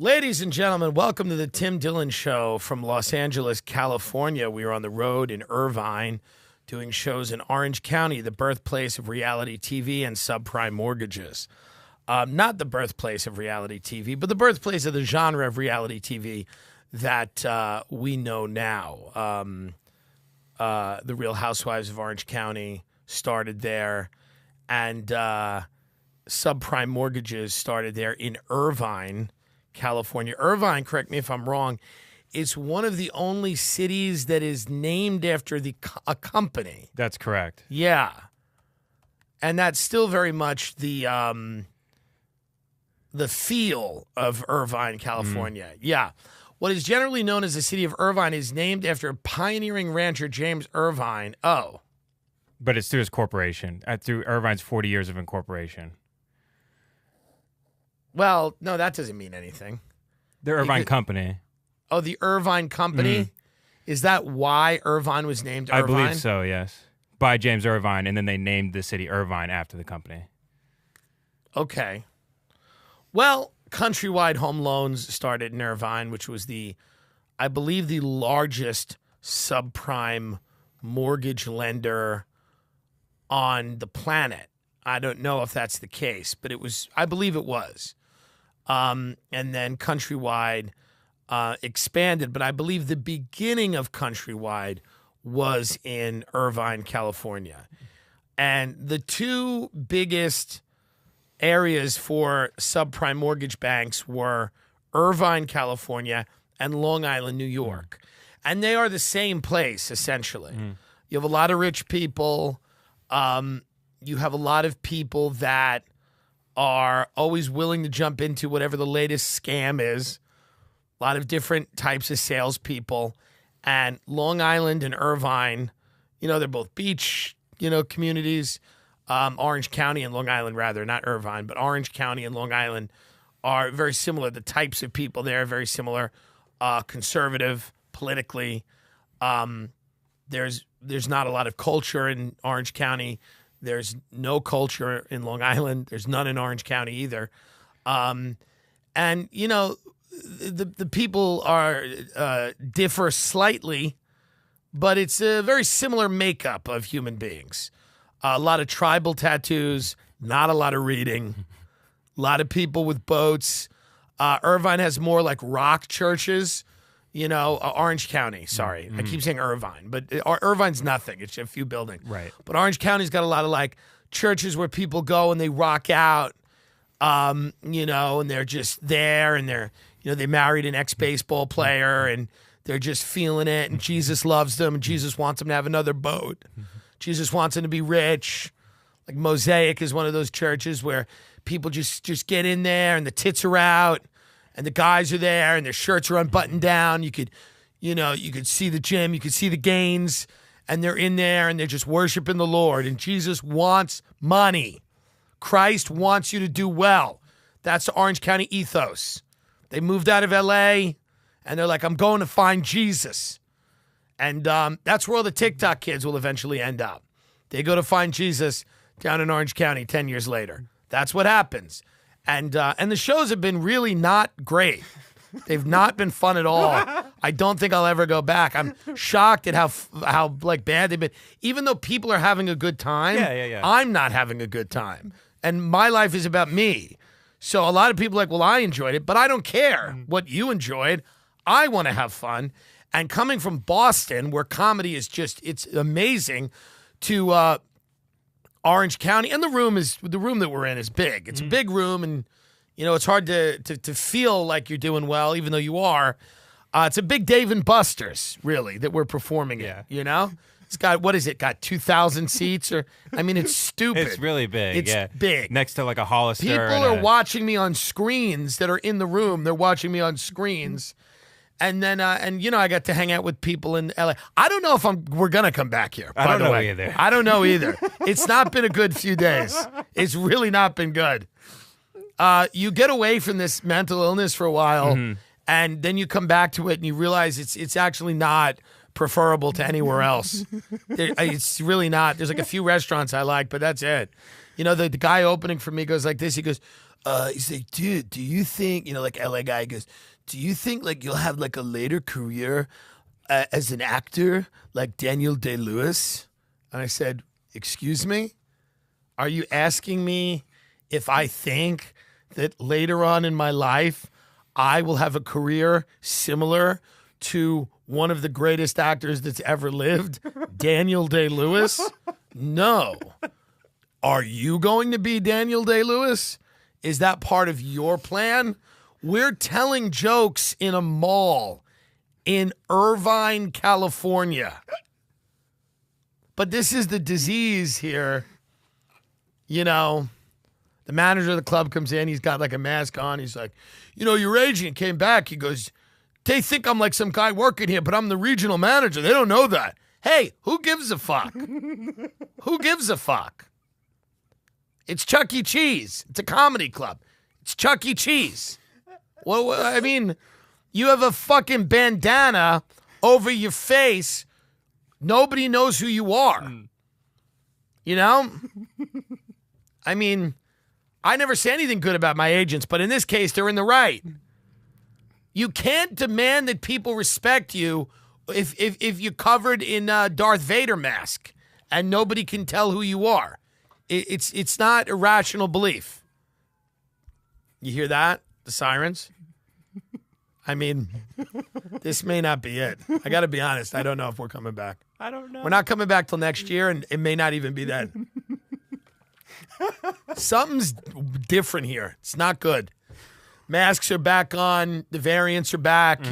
Ladies and gentlemen, welcome to the Tim Dillon Show from Los Angeles, California. We are on the road in Irvine doing shows in Orange County, the birthplace of reality TV and subprime mortgages. Not the birthplace of reality TV, but the birthplace of the genre of reality TV that we know now. The Real Housewives of Orange County started there, and subprime mortgages started there in Irvine, California. Irvine, correct me if I'm wrong, is one of the only cities that is named after a company. That's correct. Yeah. And that's still very much the feel of Irvine, California. Yeah. What is generally known as the city of Irvine is named after pioneering rancher James Irvine. Oh. But it's through his corporation, through Irvine's 40 years of incorporation. Well, no, that doesn't mean anything. The Irvine Company. Oh, the Irvine Company? Mm-hmm. Is that why Irvine was named Irvine? I believe so, yes. By James Irvine, and then they named the city Irvine after the company. Okay. Well, Countrywide Home Loans started in Irvine, which was I believe, the largest subprime mortgage lender on the planet. I don't know if that's the case, but I believe it was. And then Countrywide expanded, but I believe the beginning of Countrywide was in Irvine, California. And the two biggest areas for subprime mortgage banks were Irvine, California, and Long Island, New York. And they are the same place, essentially. You have a lot of rich people. You have a lot of people that are always willing to jump into whatever the latest scam is. A lot of different types of salespeople. And Long Island and Irvine, they're both beach, communities. Orange County and Long Island, rather, not Irvine, but Orange County and Long Island are very similar. The types of people there are very similar, conservative, politically. There's not a lot of culture in Orange County. There's no culture in Long Island. There's none in Orange County either. The people differ slightly, but it's a very similar makeup of human beings. A lot of tribal tattoos, not a lot of reading, a lot of people with boats. Irvine has more like rock churches. Orange County, sorry. I keep saying Irvine, but Irvine's nothing. It's a few buildings. Right. But Orange County's got a lot of like churches where people go and they rock out, and they're just there and they married an ex-baseball player and they're just feeling it and Jesus loves them and Jesus wants them to have another boat. Jesus wants them to be rich. Like Mosaic is one of those churches where people just get in there and the tits are out. And the guys are there, and their shirts are unbuttoned down. You could see the gym, you could see the gains, and they're in there, and they're just worshiping the Lord. And Jesus wants money. Christ wants you to do well. That's the Orange County ethos. They moved out of L.A., and they're like, I'm going to find Jesus. And that's where all the TikTok kids will eventually end up. They go to find Jesus down in Orange County 10 years later. That's what happens. And the shows have been really not great. They've not been fun at all. I don't think I'll ever go back. I'm shocked at how bad they've been. Even though people are having a good time, I'm not having a good time. And my life is about me. So a lot of people are like, well, I enjoyed it, but I don't care what you enjoyed. I want to have fun. And coming from Boston, where comedy is it's amazing, to Orange County, and the room that we're in is big. It's a big room, and it's hard to feel like you're doing well, even though you are. It's a big Dave and Buster's, really, that we're performing in. It's got 2,000 seats, it's stupid. It's really big. It's big. Next to like a Hollister. People are watching me on screens that are in the room. They're watching me on screens. And then, I got to hang out with people in LA. I don't know if we're going to come back here, by the way. Either. I don't know either. It's not been a good few days. It's really not been good. You get away from this mental illness for a while, and then you come back to it and you realize it's actually not preferable to anywhere else. It's really not. There's like a few restaurants I like, but that's it. The guy opening for me goes like this. He goes, He's like, dude, do you think, like LA guy goes, do you think like you'll have like a later career as an actor like Daniel Day-Lewis? And I said, excuse me? Are you asking me if I think that later on in my life I will have a career similar to one of the greatest actors that's ever lived, Daniel Day-Lewis? No. Are you going to be Daniel Day-Lewis? Is that part of your plan? We're telling jokes in a mall in Irvine, California. But this is the disease here. The manager of the club comes in. He's got like a mask on. He's like, your agent came back. He goes, they think I'm like some guy working here, but I'm the regional manager. They don't know that. Hey, who gives a fuck? Who gives a fuck? It's Chuck E. Cheese. It's a comedy club. It's Chuck E. Cheese. Well, I mean, you have a fucking bandana over your face. Nobody knows who you are. I mean, I never say anything good about my agents, but in this case, they're in the right. You can't demand that people respect you if you're covered in Darth Vader mask and nobody can tell who you are. It's not a rational belief. You hear that? The sirens? I mean, this may not be it. I got to be honest. I don't know if we're coming back. I don't know. We're not coming back till next year, and it may not even be then. Something's different here. It's not good. Masks are back on. The variants are back,